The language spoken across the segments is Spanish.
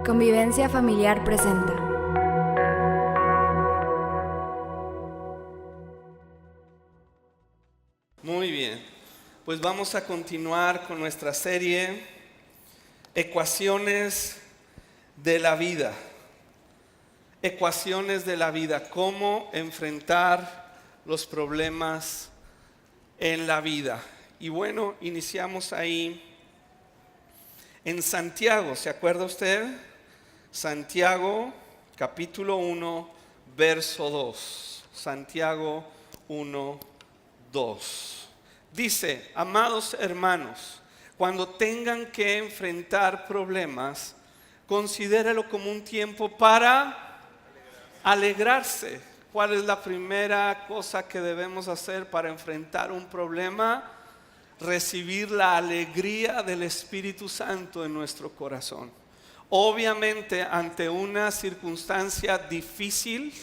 Convivencia Familiar presenta. Muy bien, pues vamos a continuar con nuestra serie Ecuaciones de la vida. Ecuaciones de la vida, cómo enfrentar los problemas en la vida. Y bueno, iniciamos ahí en Santiago, ¿se acuerda usted? Santiago, capítulo 1, verso 2. Santiago 1, 2. Dice: amados hermanos, cuando tengan que enfrentar problemas, considérelo como un tiempo para alegrarse. ¿Cuál es la primera cosa que debemos hacer para enfrentar un problema? Recibir la alegría del Espíritu Santo en nuestro corazón. Obviamente, ante una circunstancia difícil,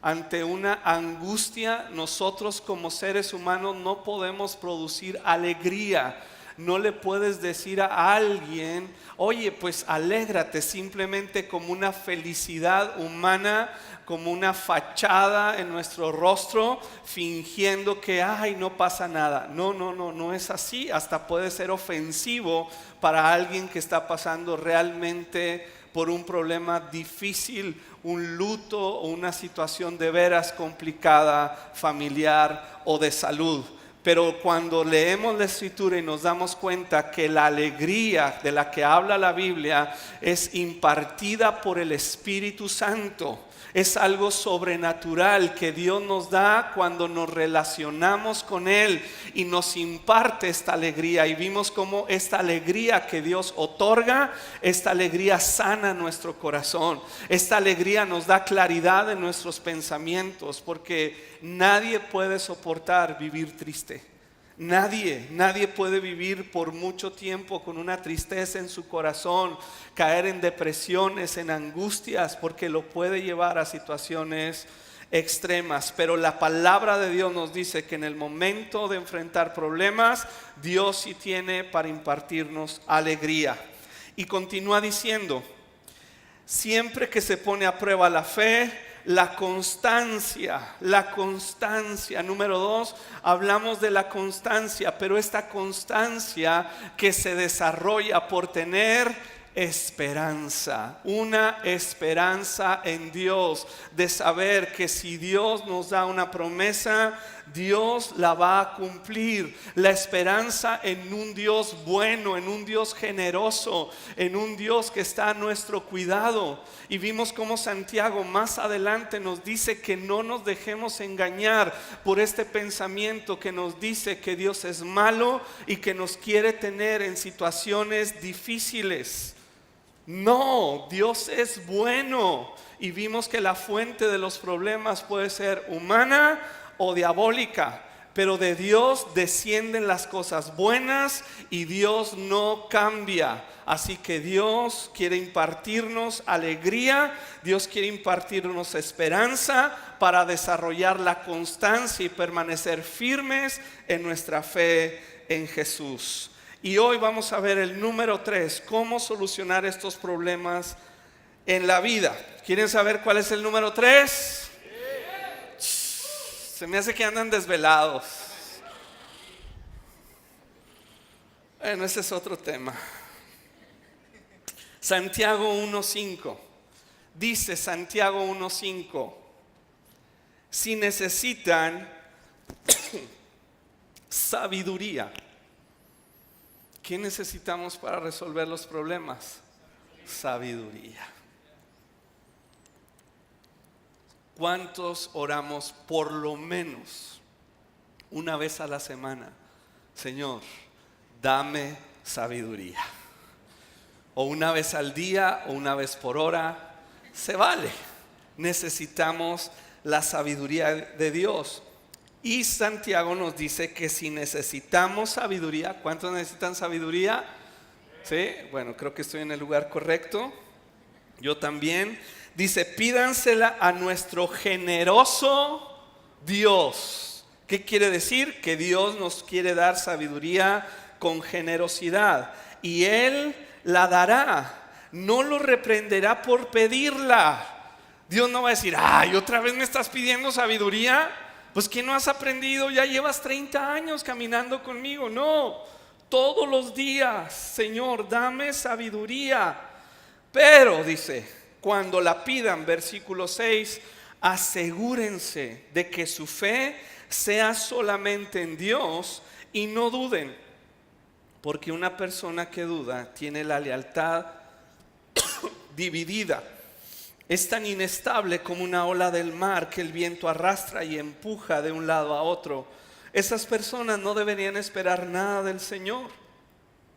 ante una angustia, nosotros como seres humanos no podemos producir alegría. No le puedes decir a alguien: oye, pues alégrate, simplemente como una felicidad humana, como una fachada en nuestro rostro, fingiendo que ay, no pasa nada. No es así. Hasta puede ser ofensivo para alguien que está pasando realmente por un problema difícil, un luto o una situación de veras complicada, familiar o de salud. Pero cuando leemos la Escritura y nos damos cuenta que la alegría de la que habla la Biblia es impartida por el Espíritu Santo, es algo sobrenatural que Dios nos da cuando nos relacionamos con Él y nos imparte esta alegría. Y vimos cómo esta alegría que Dios otorga, esta alegría sana nuestro corazón. Esta alegría nos da claridad en nuestros pensamientos, porque nadie puede soportar vivir triste. Nadie puede vivir por mucho tiempo con una tristeza en su corazón, caer en depresiones, en angustias, porque lo puede llevar a situaciones extremas. Pero la palabra de Dios nos dice que en el momento de enfrentar problemas, Dios sí tiene para impartirnos alegría. Y continúa diciendo: siempre que se pone a prueba la fe, la constancia. Número 2, hablamos de la constancia, pero esta constancia que se desarrolla por tener esperanza, una esperanza en Dios, de saber que si Dios nos da una promesa, Dios la va a cumplir. La esperanza en un Dios bueno, en un Dios generoso, en un Dios que está a nuestro cuidado. Y vimos cómo Santiago más adelante nos dice que no nos dejemos engañar por este pensamiento que nos dice que Dios es malo y que nos quiere tener en situaciones difíciles. No, Dios es bueno. Y vimos que la fuente de los problemas puede ser humana o diabólica, pero de Dios descienden las cosas buenas y Dios no cambia. Así que Dios quiere impartirnos alegría, Dios quiere impartirnos esperanza para desarrollar la constancia y permanecer firmes en nuestra fe en Jesús. Y hoy vamos a ver el número 3, cómo solucionar estos problemas en la vida. ¿Quieren saber cuál es el número 3? Se me hace que andan desvelados. Bueno, ese es otro tema. Santiago 1:5. Dice Santiago 1:5: si necesitan sabiduría. ¿Qué necesitamos para resolver los problemas? Sabiduría. ¿Cuántos oramos por lo menos una vez a la semana? Señor, dame sabiduría. O una vez al día, o una vez por hora, se vale. Necesitamos la sabiduría de Dios. Y Santiago nos dice que si necesitamos sabiduría, ¿cuántos necesitan sabiduría? ¿Sí? Bueno, creo que estoy en el lugar correcto. Yo también. Dice: pídansela a nuestro generoso Dios. ¿Qué quiere decir? Que Dios nos quiere dar sabiduría con generosidad y Él la dará. no lo reprenderá por pedirla. Dios no va a decir, ay, otra vez me estás pidiendo sabiduría. Pues ¿qué no has aprendido? Ya llevas 30 años caminando conmigo. No, todos los días, Señor, dame sabiduría. Pero dice, cuando la pidan, versículo 6, asegúrense de que su fe sea solamente en Dios y no duden, porque una persona que duda tiene la lealtad dividida. Es tan inestable como una ola del mar que el viento arrastra y empuja de un lado a otro. Esas personas no deberían esperar nada del Señor.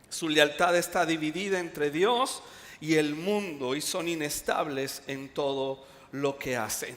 Su lealtad está dividida entre Dios y el mundo y son inestables en todo lo que hacen.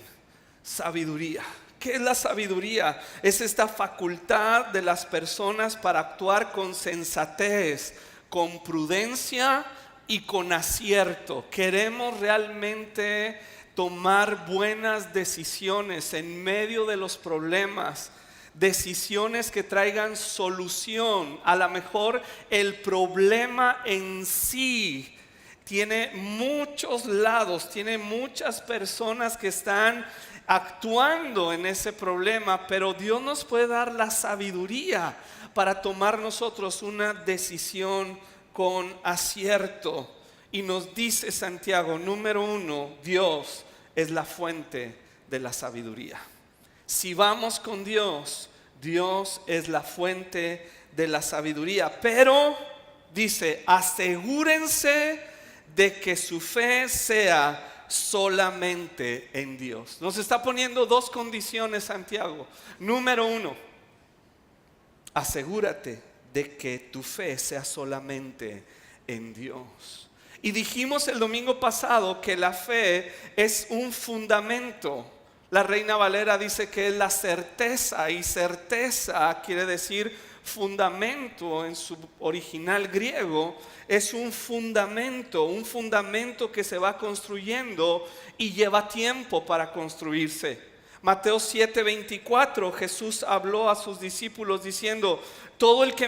Sabiduría. ¿Qué es la sabiduría? Es esta facultad de las personas para actuar con sensatez, con prudencia y con acierto. Queremos realmente tomar buenas decisiones en medio de los problemas, decisiones que traigan solución. A lo mejor el problema en sí tiene muchos lados, tiene muchas personas que están actuando en ese problema, pero Dios nos puede dar la sabiduría para tomar nosotros una decisión con acierto. Y nos dice Santiago, número 1, Dios es la fuente de la sabiduría. Si vamos con Dios, Dios es la fuente de la sabiduría. Pero dice, asegúrense de que su fe sea solamente en Dios. Nos está poniendo dos condiciones Santiago. Número 1, asegúrate de que tu fe sea solamente en Dios. Y dijimos el domingo pasado que la fe es un fundamento. La Reina Valera dice que es la certeza, y certeza quiere decir fundamento en su original griego. Es un fundamento que se va construyendo y lleva tiempo para construirse. Mateo 7:24, Jesús habló a sus discípulos diciendo, todo el que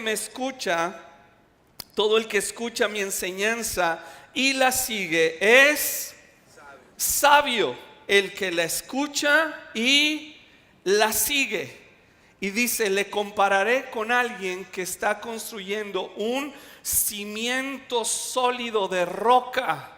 escucha mi enseñanza y la sigue es sabio, el que la escucha y la sigue. Y dice, le compararé con alguien que está construyendo un cimiento sólido de roca.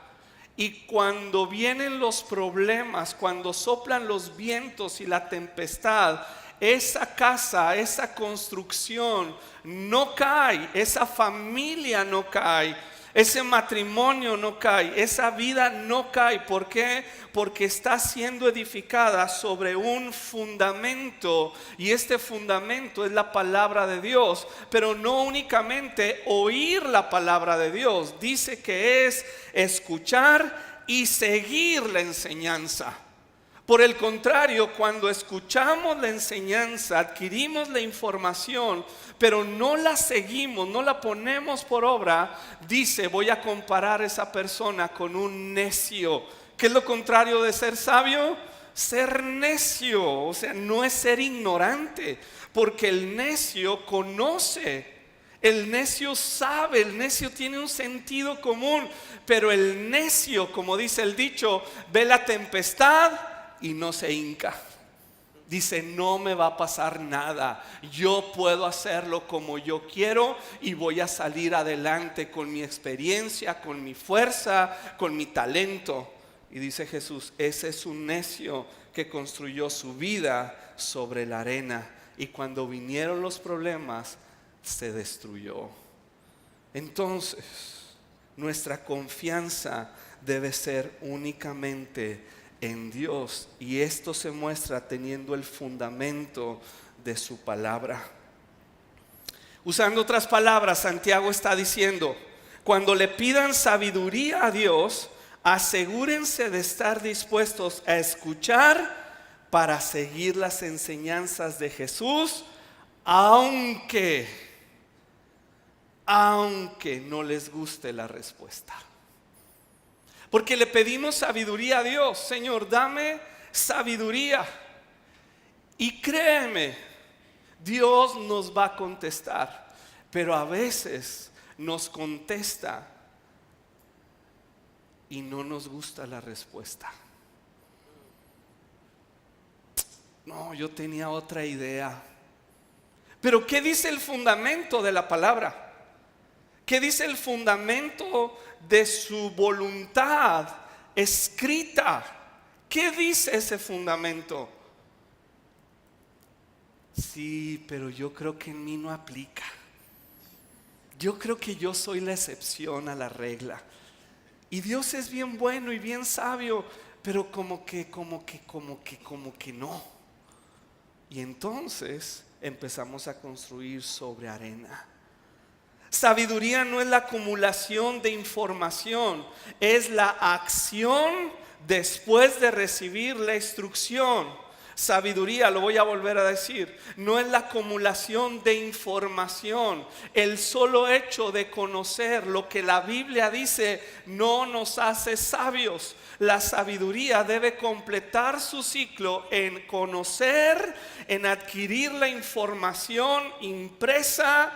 Y cuando vienen los problemas, cuando soplan los vientos y la tempestad, esa casa, esa construcción no cae, esa familia no cae, ese matrimonio no cae, esa vida no cae. ¿Por qué? Porque está siendo edificada sobre un fundamento, y este fundamento es la palabra de Dios. Pero no únicamente oír la palabra de Dios, dice que es escuchar y seguir la enseñanza. Por el contrario, cuando escuchamos la enseñanza, adquirimos la información, pero no la seguimos, no la ponemos por obra, dice, voy a comparar a esa persona con un necio. ¿Qué es lo contrario de ser sabio? Ser necio. O sea, no es ser ignorante, porque el necio conoce. El necio sabe, el necio tiene un sentido común, pero el necio, como dice el dicho, ve la tempestad y no se hinca. Dice, no me va a pasar nada, yo puedo hacerlo como yo quiero y voy a salir adelante con mi experiencia, con mi fuerza, con mi talento. Y dice Jesús, ese es un necio que construyó su vida sobre la arena, y cuando vinieron los problemas se destruyó. Entonces, nuestra confianza debe ser únicamente en Dios, y esto se muestra teniendo el fundamento de su palabra. Usando otras palabras, Santiago está diciendo, cuando le pidan sabiduría a Dios, asegúrense de estar dispuestos a escuchar para seguir las enseñanzas de Jesús, aunque no les guste la respuesta. Porque le pedimos sabiduría a Dios. Señor, dame sabiduría. Y créeme, Dios nos va a contestar. Pero a veces nos contesta y no nos gusta la respuesta. No, yo tenía otra idea. Pero ¿qué dice el fundamento de la palabra? ¿Qué dice el fundamento de su voluntad escrita? ¿Qué dice ese fundamento? Sí, pero yo creo que en mí no aplica. Yo creo que yo soy la excepción a la regla. Y Dios es bien bueno y bien sabio, pero como que no. Y entonces empezamos a construir sobre arena. Sabiduría no es la acumulación de información, es la acción después de recibir la instrucción. Sabiduría, lo voy a volver a decir, no es la acumulación de información. El solo hecho de conocer lo que la Biblia dice no nos hace sabios. La sabiduría debe completar su ciclo en conocer, en adquirir la información impresa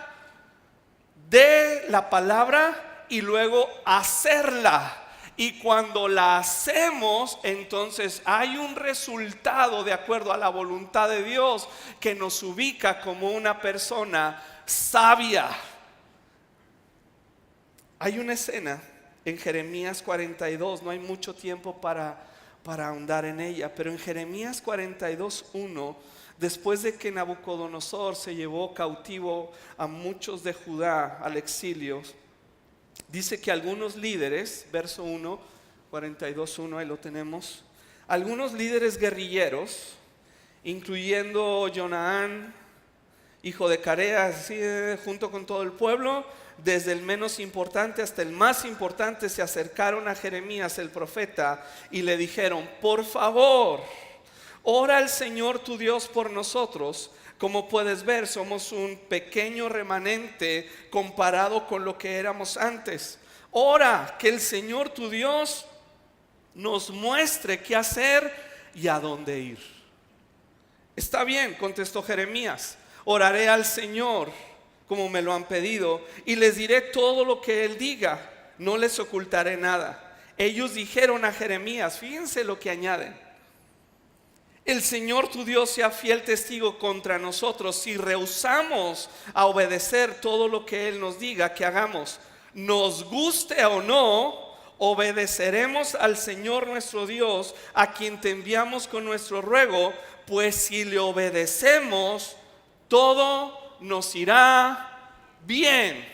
de la palabra y luego hacerla. Y cuando la hacemos, entonces hay un resultado de acuerdo a la voluntad de Dios que nos ubica como una persona sabia. Hay una escena en Jeremías 42, no hay mucho tiempo para ahondar en ella, pero en Jeremías 42:1, después de que Nabucodonosor se llevó cautivo a muchos de Judá al exilio, dice que algunos líderes, verso 1, 42:1, ahí lo tenemos, algunos líderes guerrilleros, incluyendo Jonaán, hijo de Carea, junto con todo el pueblo, desde el menos importante hasta el más importante, se acercaron a Jeremías el profeta y le dijeron: por favor, ora al Señor tu Dios por nosotros. Como puedes ver, somos un pequeño remanente comparado con lo que éramos antes. Ora que el Señor tu Dios nos muestre qué hacer y a dónde ir. Está bien, contestó Jeremías, oraré al Señor como me lo han pedido y les diré todo lo que Él diga, no les ocultaré nada. Ellos dijeron a Jeremías, fíjense lo que añaden: el Señor tu Dios sea fiel testigo contra nosotros si rehusamos a obedecer todo lo que Él nos diga que hagamos. Nos guste o no, obedeceremos al Señor nuestro Dios, a quien te enviamos con nuestro ruego, pues si le obedecemos, todo nos irá bien.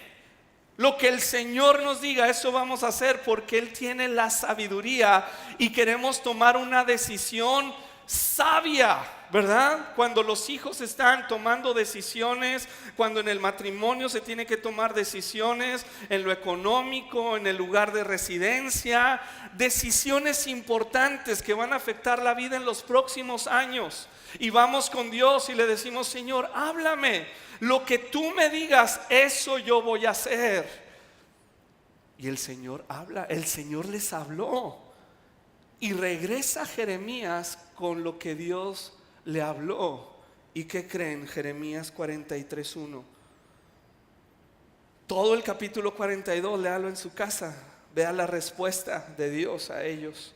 Lo que el Señor nos diga, eso vamos a hacer, porque Él tiene la sabiduría y queremos tomar una decisión sabia, ¿verdad? Cuando los hijos están tomando decisiones, cuando en el matrimonio se tiene que tomar decisiones, en lo económico, en el lugar de residencia, decisiones importantes que van a afectar la vida en los próximos años. Y vamos con Dios y le decimos: Señor, háblame, lo que tú me digas, eso yo voy a hacer. Y el Señor habla, el Señor les habló. Y regresa Jeremías con lo que Dios le habló. ¿Y qué creen? Jeremías 43:1. Todo el capítulo 42, léalo en su casa. Vea la respuesta de Dios a ellos.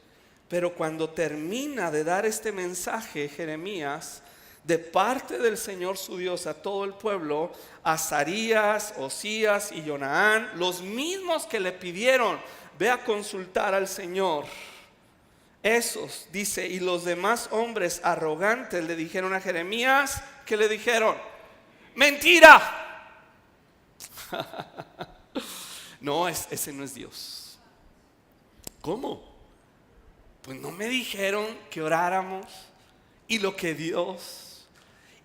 Pero cuando termina de dar este mensaje Jeremías, de parte del Señor su Dios a todo el pueblo, Azarías, Osías y Jonaán, los mismos que le pidieron: ve a consultar al Señor. Esos, dice, y los demás hombres arrogantes le dijeron a Jeremías, ¿qué le dijeron? ¡Mentira! No, ese no es Dios. ¿Cómo? Pues no me dijeron que oráramos y lo que Dios.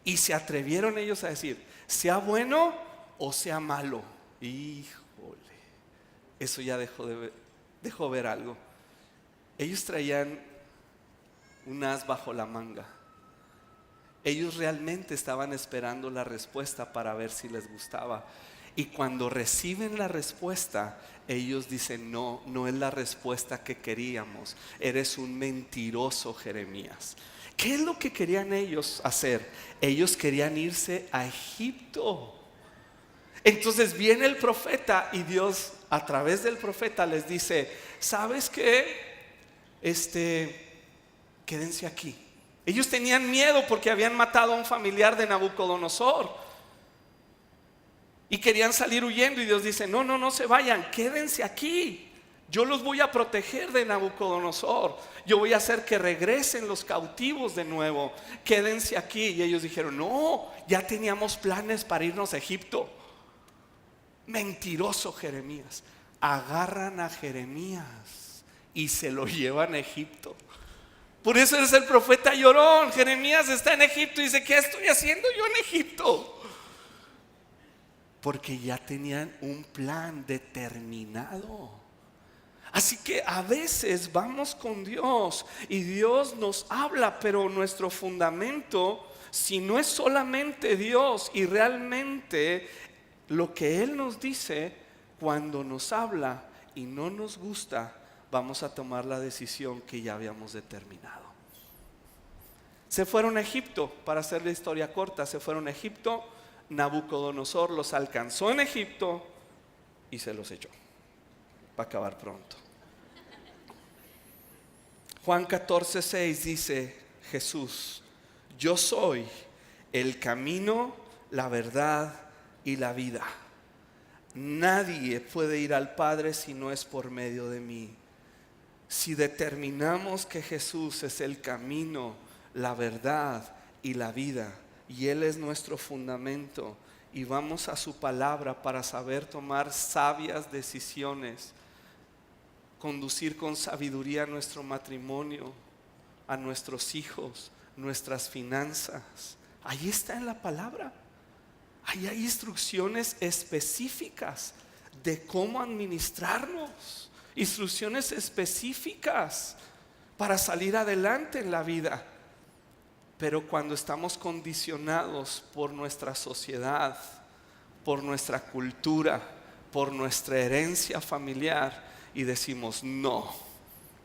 Y se atrevieron ellos a decir, sea bueno o sea malo. Híjole, eso ya dejó ver algo. Ellos traían un as bajo la manga. Ellos realmente estaban esperando la respuesta para ver si les gustaba. Y cuando reciben la respuesta, ellos dicen: no, no es la respuesta que queríamos. Eres un mentiroso, Jeremías. ¿Qué es lo que querían ellos hacer? Ellos querían irse a Egipto. Entonces viene el profeta y Dios a través del profeta les dice: ¿sabes qué? Quédense aquí. Ellos tenían miedo porque habían matado a un familiar de Nabucodonosor y querían salir huyendo, y Dios dice: no, no se vayan, quédense aquí. Yo los voy a proteger de Nabucodonosor. Yo voy a hacer que regresen los cautivos de nuevo. Quédense aquí. Y ellos dijeron: no, ya teníamos planes para irnos a Egipto. Mentiroso Jeremías. Agarran a Jeremías y se lo llevan a Egipto. Por eso es el profeta llorón. Jeremías está en Egipto y dice: ¿qué estoy haciendo yo en Egipto? Porque ya tenían un plan determinado. Así que a veces vamos con Dios y Dios nos habla, pero nuestro fundamento, si no es solamente Dios y realmente lo que Él nos dice, cuando nos habla y no nos gusta, vamos a tomar la decisión que ya habíamos determinado. Se fueron a Egipto, para hacer la historia corta, se fueron a Egipto. Nabucodonosor los alcanzó en Egipto y se los echó, para acabar pronto. Juan 14:6 dice Jesús: yo soy el camino, la verdad y la vida. Nadie puede ir al Padre si no es por medio de mí. Si determinamos que Jesús es el camino, la verdad y la vida, y Él es nuestro fundamento, y vamos a su palabra para saber tomar sabias decisiones, conducir con sabiduría nuestro matrimonio, a nuestros hijos, nuestras finanzas. Ahí está en la palabra. Ahí hay instrucciones específicas de cómo administrarnos, instrucciones específicas para salir adelante en la vida. Pero cuando estamos condicionados por nuestra sociedad, por nuestra cultura, por nuestra herencia familiar, y decimos: no,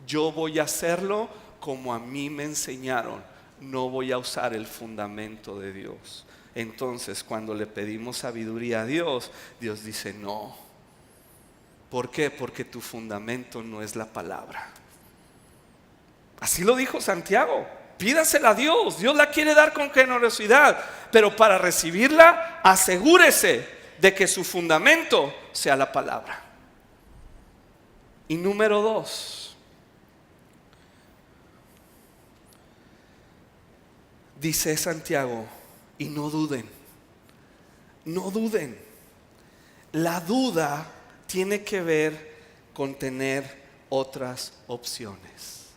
yo voy a hacerlo como a mí me enseñaron, no voy a usar el fundamento de Dios. Entonces, cuando le pedimos sabiduría a Dios, Dios dice: no. ¿Por qué? Porque tu fundamento no es la palabra. Así lo dijo Santiago: pídasela a Dios, Dios la quiere dar con generosidad, pero para recibirla, asegúrese de que su fundamento sea la palabra. Y número 2, dice Santiago: y no duden. No duden. La duda tiene que ver con tener otras opciones.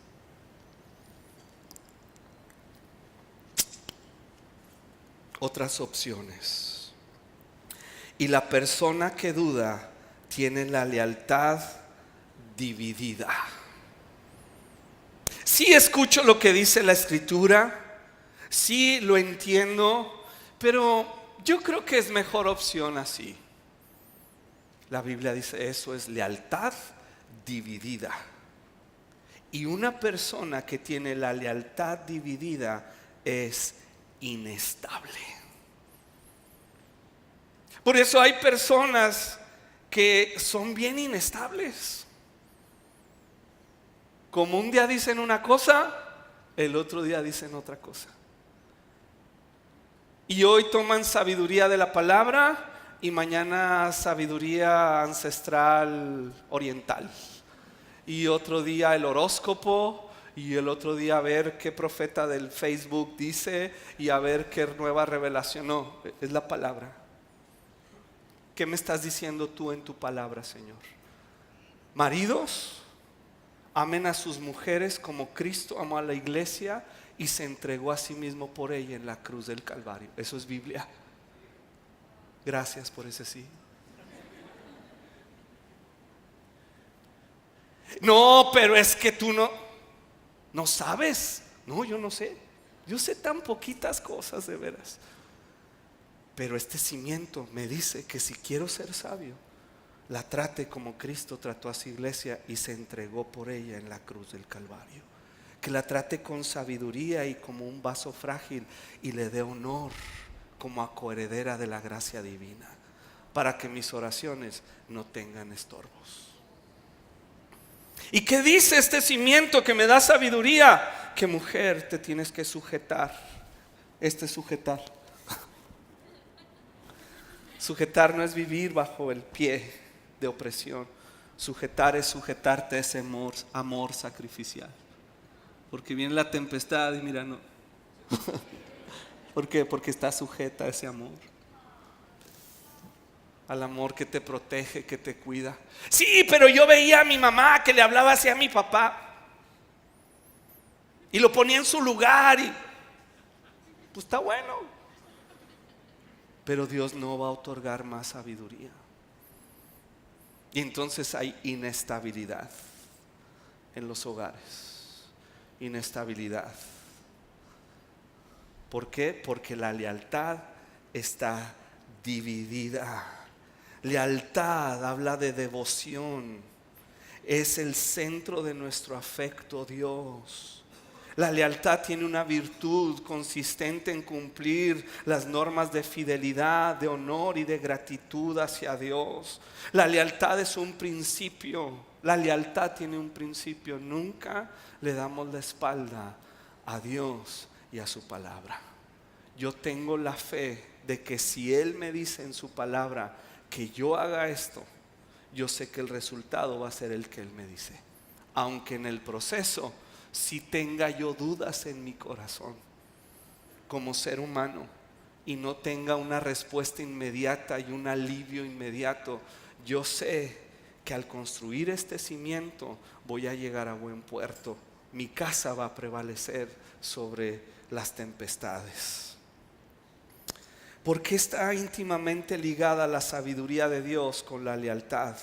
Otras opciones. Y la persona que duda tiene la lealtad dividida. Sí escucho lo que dice la escritura, sí lo entiendo, pero yo creo que es mejor opción así. La Biblia dice: eso es lealtad dividida. Y una persona que tiene la lealtad dividida es inestable. Por eso hay personas que son bien inestables. Como un día dicen una cosa, el otro día dicen otra cosa. Y hoy toman sabiduría de la palabra y mañana sabiduría ancestral oriental. Y otro día el horóscopo, y el otro día a ver qué profeta del Facebook dice, y a ver qué nueva revelación. No, es la palabra. ¿Qué me estás diciendo tú en tu palabra, Señor? Maridos, amen a sus mujeres como Cristo amó a la iglesia y se entregó a sí mismo por ella en la cruz del Calvario. Eso es Biblia. Gracias por ese sí. No, pero es que tú no sabes. No, yo no sé. Yo sé tan poquitas cosas, de veras. Pero este cimiento me dice que si quiero ser sabio, la trate como Cristo trató a su iglesia y se entregó por ella en la cruz del Calvario. Que la trate con sabiduría y como un vaso frágil, y le dé honor como a coheredera de la gracia divina. para que mis oraciones no tengan estorbos. ¿Y qué dice este cimiento que me da sabiduría? Que mujer, te tienes que sujetar. Sujetar. Sujetar no es vivir bajo el pie de opresión. Sujetar es sujetarte a ese amor sacrificial. Porque viene la tempestad y mira, no. ¿Por qué? Porque estás sujeta a ese amor. Al amor que te protege, que te cuida. Sí, pero yo veía a mi mamá que le hablaba así a mi papá. Y lo ponía en su lugar y pues está bueno. Pero Dios no va a otorgar más sabiduría. Y entonces hay inestabilidad en los hogares. Inestabilidad. ¿Por qué? Porque la lealtad está dividida. Lealtad habla de devoción. Es el centro de nuestro afecto a Dios. La lealtad tiene una virtud consistente en cumplir las normas de fidelidad, de honor y de gratitud hacia Dios. La lealtad es un principio. La lealtad tiene un principio. Nunca le damos la espalda a Dios y a su palabra. Yo tengo la fe de que si Él me dice en su palabra que yo haga esto, yo sé que el resultado va a ser el que Él me dice. Aunque en el proceso si tenga yo dudas en mi corazón como ser humano y no tenga una respuesta inmediata y un alivio inmediato, yo sé que al construir este cimiento voy a llegar a buen puerto. Mi casa va a prevalecer sobre las tempestades. ¿Por qué está íntimamente ligada la sabiduría de Dios con la lealtad?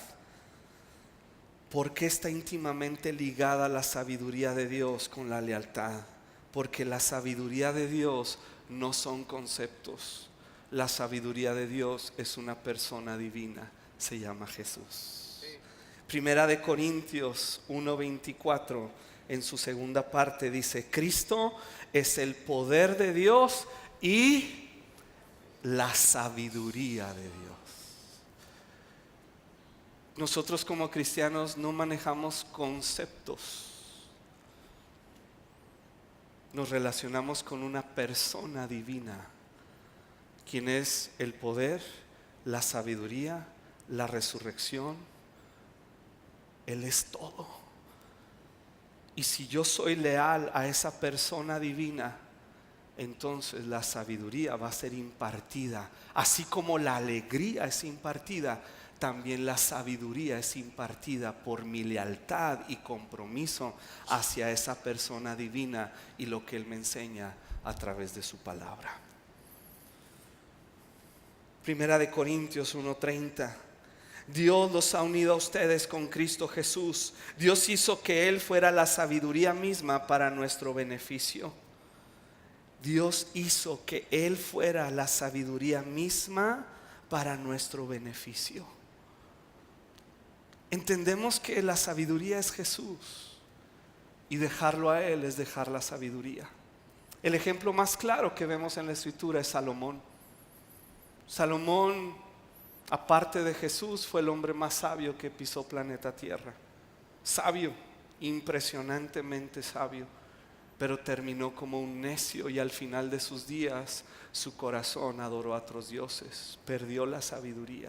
¿Por qué está íntimamente ligada la sabiduría de Dios con la lealtad? Porque la sabiduría de Dios no son conceptos. La sabiduría de Dios es una persona divina, se llama Jesús. Primera de Corintios 1:24, en su segunda parte dice: Cristo es el poder de Dios y la sabiduría de Dios. Nosotros como cristianos no manejamos conceptos. Nos relacionamos con una persona divina, quien es el poder, la sabiduría, la resurrección. Él es todo. Y si yo soy leal a esa persona divina, entonces la sabiduría va a ser impartida. Así como la alegría es impartida, también la sabiduría es impartida por mi lealtad y compromiso hacia esa persona divina y lo que Él me enseña a través de su palabra. Primera de Corintios 1:30. Dios los ha unido a ustedes con Cristo Jesús. Dios hizo que Él fuera la sabiduría misma para nuestro beneficio. Dios hizo que Él fuera la sabiduría misma para nuestro beneficio. Entendemos que la sabiduría es Jesús y dejarlo a Él es dejar la sabiduría. El ejemplo más claro que vemos en la Escritura es Salomón. Salomón, aparte de Jesús, fue el hombre más sabio que pisó planeta Tierra. Sabio, impresionantemente sabio, pero terminó como un necio y al final de sus días su corazón adoró a otros dioses. Perdió la sabiduría.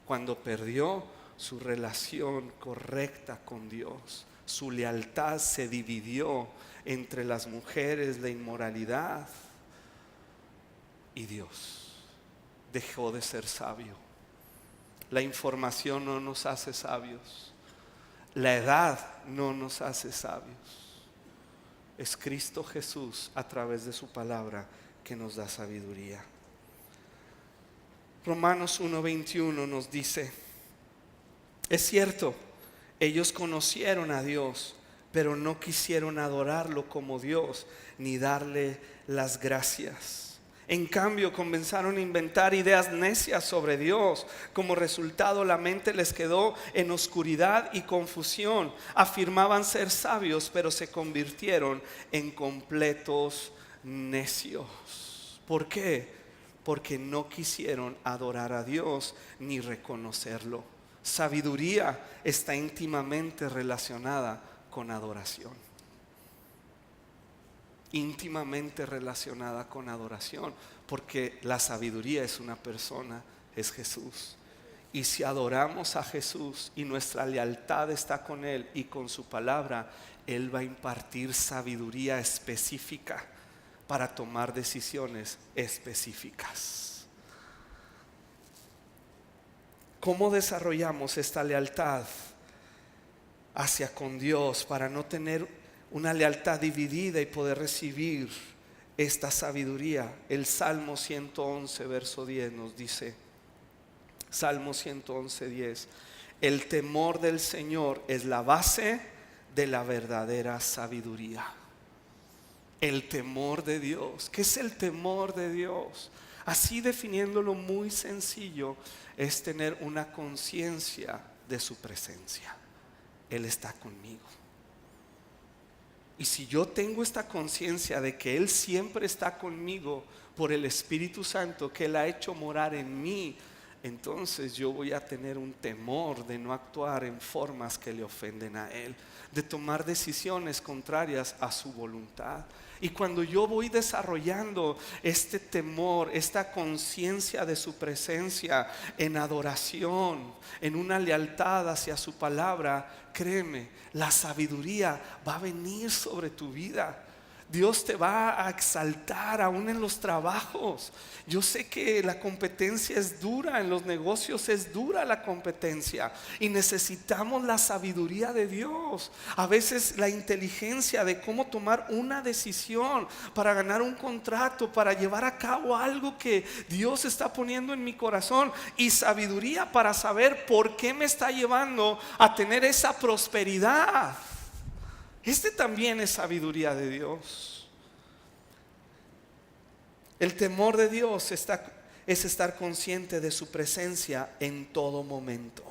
Cuando perdió su relación correcta con Dios, su lealtad se dividió entre las mujeres, la inmoralidad y Dios. Dejó de ser sabio. La información no nos hace sabios. La edad no nos hace sabios. Es Cristo Jesús a través de su palabra que nos da sabiduría. Romanos 1:21 nos dice: es cierto, ellos conocieron a Dios, pero no quisieron adorarlo como Dios ni darle las gracias. En cambio, comenzaron a inventar ideas necias sobre Dios. Como resultado, la mente les quedó en oscuridad y confusión. Afirmaban ser sabios, pero se convirtieron en completos necios. ¿Por qué? porque no quisieron adorar a Dios ni reconocerlo. Sabiduría está íntimamente relacionada con adoración. Íntimamente relacionada con adoración, porque la sabiduría es una persona, es Jesús. Y si adoramos a Jesús y nuestra lealtad está con Él y con su palabra, Él va a impartir sabiduría específica para tomar decisiones específicas. ¿Cómo desarrollamos esta lealtad hacia con Dios para no tener una lealtad dividida y poder recibir esta sabiduría? El Salmo 111 verso 10 nos dice, Salmo 111, 10: el temor del Señor es la base de la verdadera sabiduría. El temor de Dios. ¿Qué es el temor de Dios? Así definiéndolo muy sencillo, es tener una conciencia de su presencia. Él está conmigo. Y si yo tengo esta conciencia de que Él siempre está conmigo por el Espíritu Santo que Él ha hecho morar en mí, entonces yo voy a tener un temor de no actuar en formas que le ofenden a Él, de tomar decisiones contrarias a su voluntad. Y cuando yo voy desarrollando este temor, esta conciencia de su presencia en adoración, en una lealtad hacia su palabra, créeme, la sabiduría va a venir sobre tu vida. Dios te va a exaltar aún en los trabajos. Yo sé que la competencia es dura, en los negocios es dura la competencia y necesitamos la sabiduría de Dios. A veces la inteligencia de cómo tomar una decisión para ganar un contrato, para llevar a cabo algo que Dios está poniendo en mi corazón, y sabiduría para saber por qué me está llevando a tener esa prosperidad. Este también es sabiduría de Dios. El temor de Dios es estar consciente de su presencia en todo momento.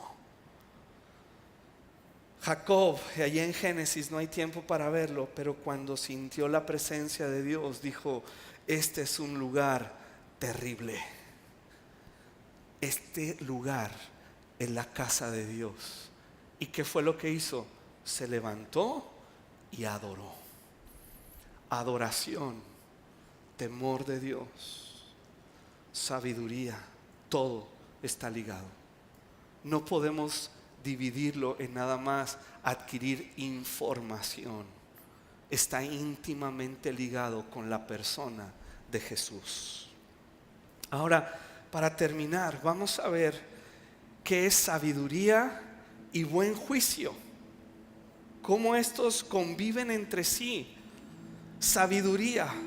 Jacob, allí en Génesis, no hay tiempo para verlo, pero cuando sintió la presencia de Dios, dijo: este es un lugar terrible. Este lugar es la casa de Dios. ¿Y qué fue lo que hizo? Se levantó y adoró. Adoración, temor de Dios, sabiduría, todo está ligado. No podemos dividirlo en nada más adquirir información. Está íntimamente ligado con la persona de Jesús. Ahora, para terminar, vamos a ver qué es sabiduría y buen juicio. Cómo estos conviven entre sí. Sabiduría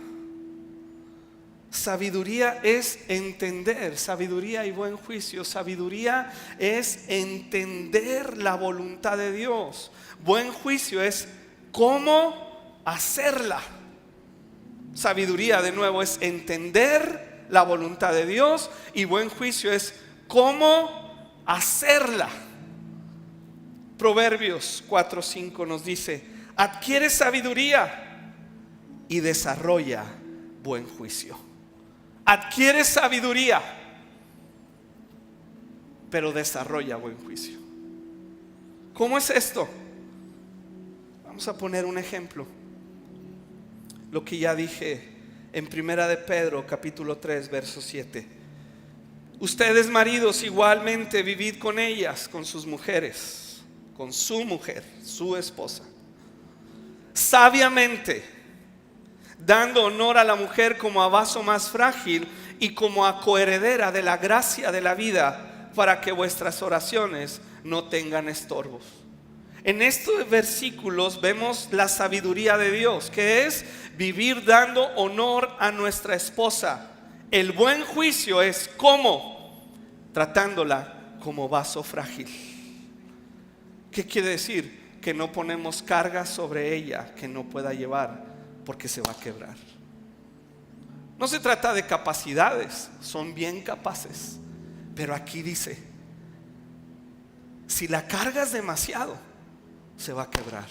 es entender. Sabiduría y buen juicio. Sabiduría es entender la voluntad de Dios. Buen juicio es cómo hacerla. Sabiduría, de nuevo, es entender la voluntad de Dios, y buen juicio es cómo hacerla. Proverbios 4:5 nos dice: adquiere sabiduría y desarrolla buen juicio. Adquiere sabiduría, pero desarrolla buen juicio. ¿Cómo es esto? Vamos a poner un ejemplo. Lo que ya dije en Primera de Pedro, capítulo 3, verso 7. Ustedes, maridos, igualmente vivid con ellas, con sus mujeres, con su mujer, su esposa, sabiamente, dando honor a la mujer como a vaso más frágil y como a coheredera de la gracia de la vida, para que vuestras oraciones no tengan estorbos. En estos versículos vemos la sabiduría de Dios, que es vivir dando honor a nuestra esposa. El buen juicio es cómo, tratándola como vaso frágil. ¿Qué quiere decir? Que no ponemos cargas sobre ella que no pueda llevar, porque se va a quebrar. No se trata de capacidades, son bien capaces, pero aquí dice: si la cargas demasiado, se va a quebrar.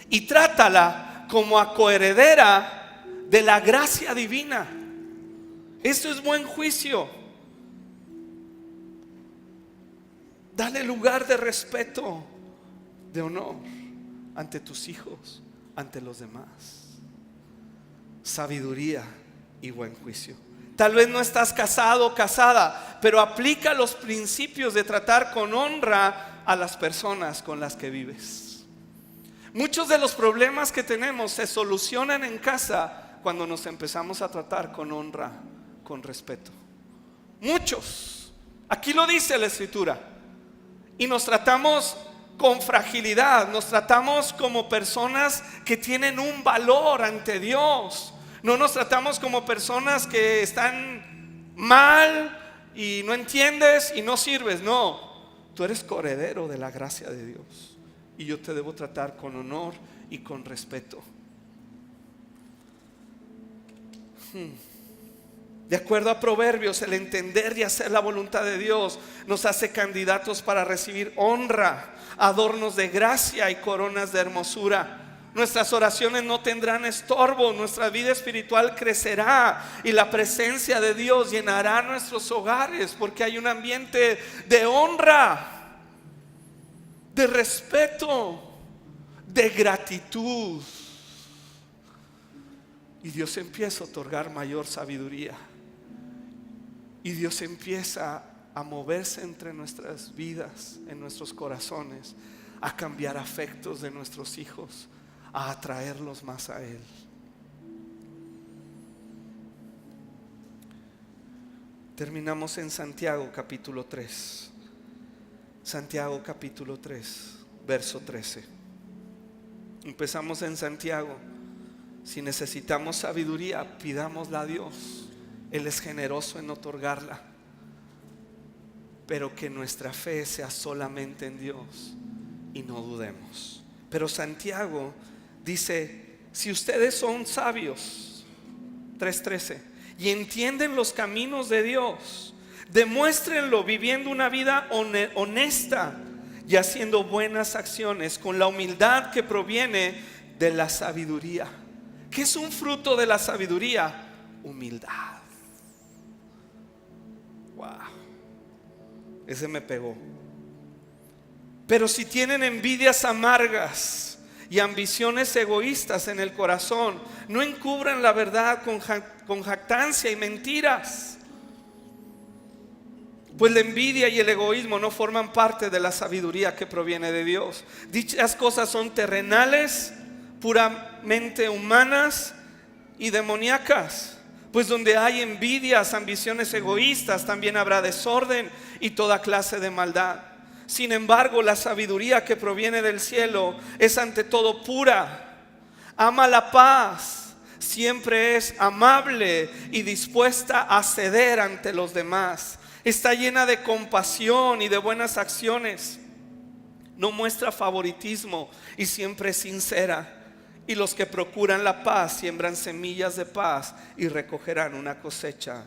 Y trátala como a coheredera de la gracia divina. Esto es buen juicio. Dale lugar de respeto, de honor ante tus hijos, ante los demás. Sabiduría y buen juicio. Tal vez no estás casado o casada, pero aplica los principios de tratar con honra a las personas con las que vives. Muchos de los problemas que tenemos se solucionan en casa cuando nos empezamos a tratar con honra, con respeto. Muchos. Aquí lo dice la Escritura. Y nos tratamos con fragilidad, nos tratamos como personas que tienen un valor ante Dios. No nos tratamos como personas que están mal y no entiendes y no sirves. No, tú eres coheredero de la gracia de Dios y yo te debo tratar con honor y con respeto. De acuerdo a Proverbios, el entender y hacer la voluntad de Dios nos hace candidatos para recibir honra, adornos de gracia y coronas de hermosura. Nuestras oraciones no tendrán estorbo, nuestra vida espiritual crecerá y la presencia de Dios llenará nuestros hogares, porque hay un ambiente de honra, de respeto, de gratitud. Y Dios empieza a otorgar mayor sabiduría. Y Dios empieza a moverse entre nuestras vidas, en nuestros corazones, a cambiar afectos de nuestros hijos, a atraerlos más a Él. Terminamos en Santiago capítulo 3. Santiago capítulo 3, verso 13. Empezamos en Santiago. Si necesitamos sabiduría, pidámosla a Dios. Él es generoso en otorgarla. Pero que nuestra fe sea solamente en Dios y no dudemos. Pero Santiago dice: si ustedes son sabios, 3:13, y entienden los caminos de Dios, demuéstrenlo viviendo una vida honesta y haciendo buenas acciones con la humildad que proviene de la sabiduría. ¿Qué es un fruto de la sabiduría? Humildad. Wow, ese me pegó. Pero si tienen envidias amargas y ambiciones egoístas en el corazón, no encubran la verdad con jactancia y mentiras, pues la envidia y el egoísmo no forman parte de la sabiduría que proviene de Dios. Dichas cosas son terrenales, puramente humanas y demoníacas. Pues donde hay envidias, ambiciones egoístas, también habrá desorden y toda clase de maldad. Sin embargo, la sabiduría que proviene del cielo es ante todo pura, ama la paz, siempre es amable y dispuesta a ceder ante los demás. Está llena de compasión y de buenas acciones. No muestra favoritismo y siempre es sincera. Y los que procuran la paz siembran semillas de paz y recogerán una cosecha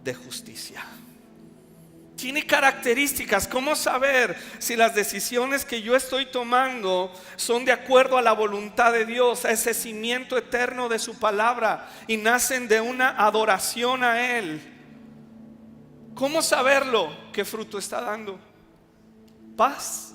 de justicia. Tiene características. ¿Cómo saber si las decisiones que yo estoy tomando son de acuerdo a la voluntad de Dios, a ese cimiento eterno de su palabra y nacen de una adoración a Él? ¿Cómo saberlo? ¿Qué fruto está dando? Paz.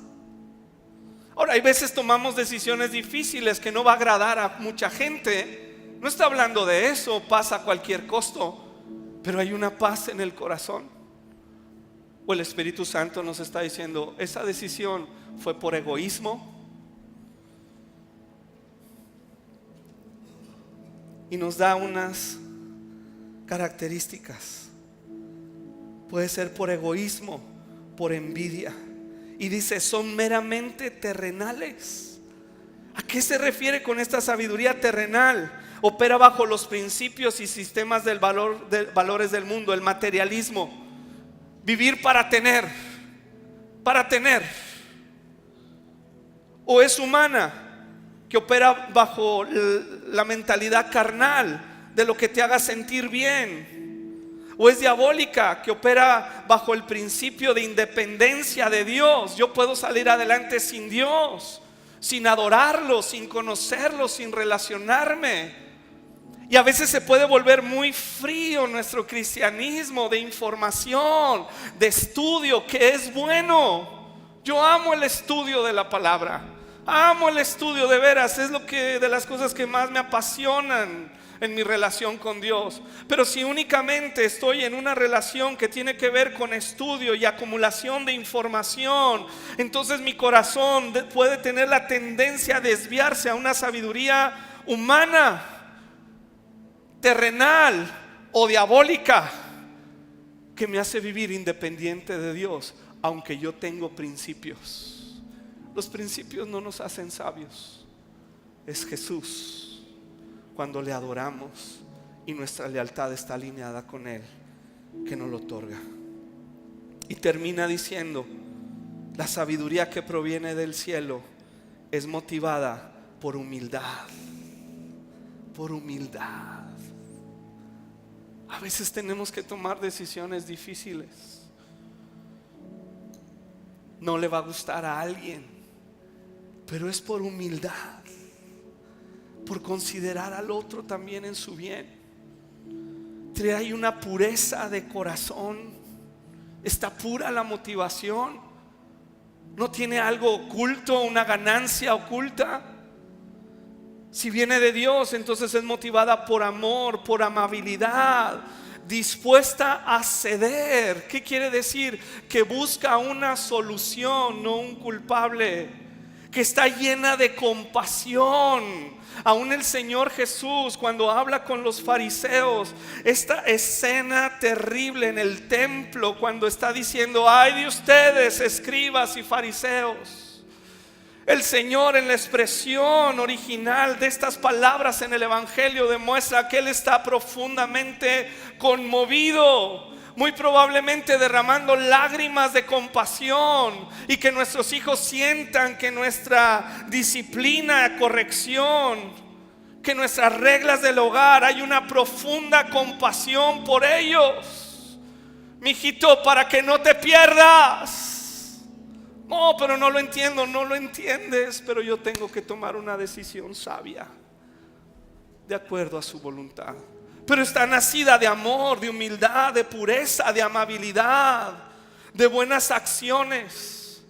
Ahora, hay veces tomamos decisiones difíciles que no va a agradar a mucha gente. No está hablando de eso, paz a cualquier costo, pero hay una paz en el corazón. O el Espíritu Santo nos está diciendo: esa decisión fue por egoísmo. Y nos da unas características. Puede ser por egoísmo, por envidia. Y dice: son meramente terrenales. ¿A qué se refiere con esta sabiduría terrenal? Opera bajo los principios y sistemas de valores del mundo, el materialismo. Vivir para tener. O es humana, que opera bajo la mentalidad carnal, de lo que te haga sentir bien. O es diabólica, que opera bajo el principio de independencia de Dios. Yo puedo salir adelante sin Dios, sin adorarlo, sin conocerlo, sin relacionarme. Y a veces se puede volver muy frío nuestro cristianismo de información, de estudio, que es bueno. Yo amo el estudio de la palabra. Amo el estudio, de veras. Es de las cosas que más me apasionan en mi relación con Dios. Pero si únicamente estoy en una relación que tiene que ver con estudio y acumulación de información, entonces mi corazón puede tener la tendencia a desviarse a una sabiduría humana, terrenal o diabólica, que me hace vivir independiente de Dios, aunque yo tengo principios. Los principios no nos hacen sabios. Es Jesús, cuando le adoramos y nuestra lealtad está alineada con Él, que nos lo otorga. Y termina diciendo: la sabiduría que proviene del cielo es motivada por humildad. Por humildad. A veces tenemos que tomar decisiones difíciles. No le va a gustar a alguien, pero es por humildad, por considerar al otro también en su bien. Trae una pureza de corazón. Está pura la motivación. No tiene algo oculto, una ganancia oculta. Si viene de Dios, entonces es motivada por amor, por amabilidad, dispuesta a ceder. ¿Qué quiere decir? Que busca una solución, no un culpable. Que está llena de compasión. Aún el Señor Jesús, cuando habla con los fariseos, esta escena terrible en el templo, cuando está diciendo: ay de ustedes, escribas y fariseos. El Señor, en la expresión original de estas palabras en el Evangelio, demuestra que Él está profundamente conmovido, muy probablemente derramando lágrimas de compasión, y que nuestros hijos sientan que nuestra disciplina, corrección, que nuestras reglas del hogar, hay una profunda compasión por ellos. Mijito, para que no te pierdas. No, pero no lo entiendo. No lo entiendes, pero yo tengo que tomar una decisión sabia, de acuerdo a su voluntad. Pero está nacida de amor, de humildad, de pureza, de amabilidad, de buenas acciones.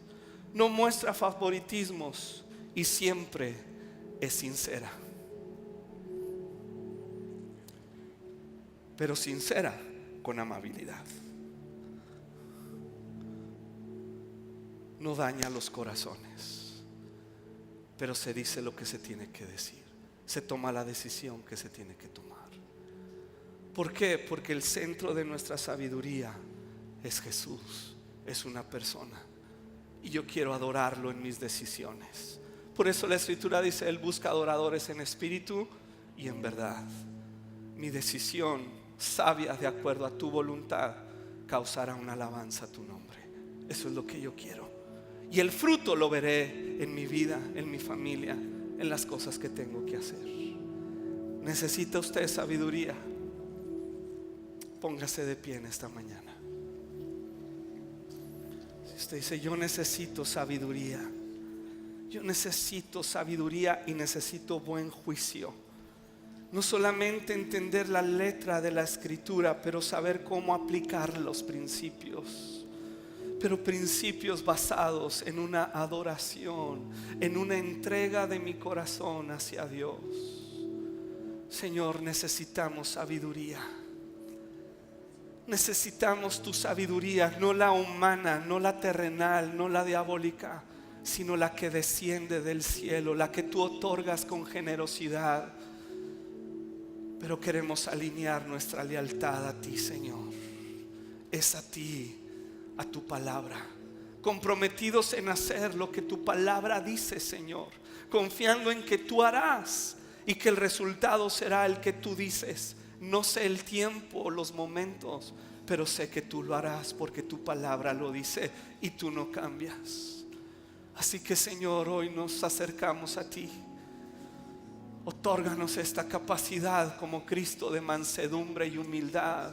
No muestra favoritismos y siempre es sincera. Pero sincera con amabilidad. No daña los corazones, pero se dice lo que se tiene que decir. Se toma la decisión que se tiene que tomar. ¿Por qué? Porque el centro de nuestra sabiduría es Jesús, es una persona, y yo quiero adorarlo en mis decisiones. Por eso la Escritura dice: Él busca adoradores en espíritu y en verdad. Mi decisión sabia, de acuerdo a tu voluntad, causará una alabanza a tu nombre. Eso es lo que yo quiero. Y el fruto lo veré en mi vida, en mi familia, en las cosas que tengo que hacer. ¿Necesita usted sabiduría? Póngase de pie en esta mañana. Si usted dice: yo necesito sabiduría, yo necesito sabiduría y necesito buen juicio. No solamente entender la letra de la Escritura, pero saber cómo aplicar los principios. Pero principios basados en una adoración, en una entrega de mi corazón hacia Dios. Señor, necesitamos sabiduría. Necesitamos tu sabiduría, no la humana, no la terrenal, no la diabólica, sino la que desciende del cielo, la que tú otorgas con generosidad. Pero queremos alinear nuestra lealtad a ti, Señor. Es a ti, a tu palabra, comprometidos en hacer lo que tu palabra dice, Señor, confiando en que tú harás y que el resultado será el que tú dices. No sé el tiempo, los momentos, pero sé que tú lo harás, porque tu palabra lo dice y tú no cambias. Así que, Señor, hoy nos acercamos a ti. Otórganos esta capacidad como Cristo de mansedumbre y humildad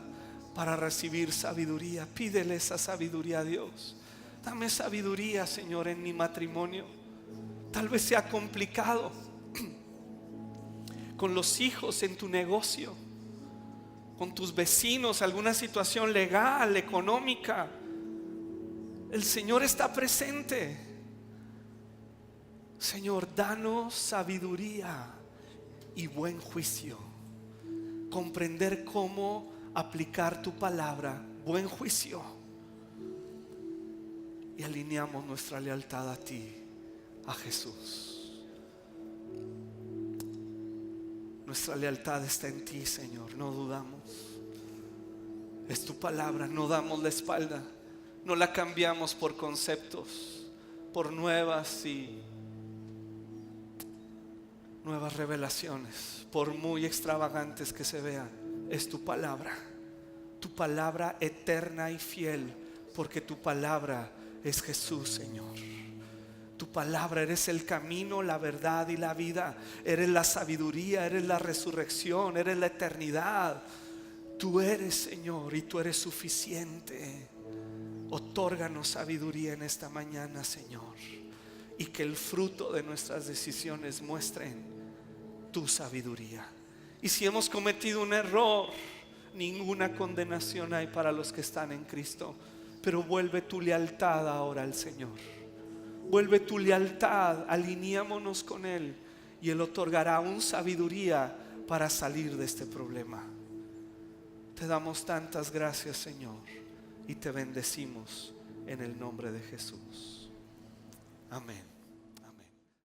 para recibir sabiduría. Pídele esa sabiduría a Dios. Dame sabiduría, Señor, en mi matrimonio. Tal vez sea complicado. con los hijos en tu negocio, con tus vecinos, alguna situación legal, económica. El Señor está presente. Señor, danos sabiduría y buen juicio, comprender cómo aplicar tu palabra, buen juicio, y alineamos nuestra lealtad a ti, a Jesús. Nuestra lealtad está en ti, Señor, no dudamos. Es tu palabra, no damos la espalda, no la cambiamos por conceptos, por nuevas revelaciones, por muy extravagantes que se vean. Es tu palabra eterna y fiel, porque tu palabra es Jesús, Señor. Tu palabra, eres el camino, la verdad y la vida. Eres la sabiduría, eres la resurrección, eres la eternidad. Tú eres, Señor, y tú eres suficiente. Otórganos sabiduría en esta mañana, Señor, y que el fruto de nuestras decisiones muestren tu sabiduría. Y si hemos cometido un error, ninguna condenación hay para los que están en Cristo. Pero vuelve tu lealtad ahora al Señor. Vuelve tu lealtad, alineémonos con Él, y Él otorgará un sabiduría para salir de este problema. Te damos tantas gracias, Señor, y te bendecimos en el nombre de Jesús. Amén.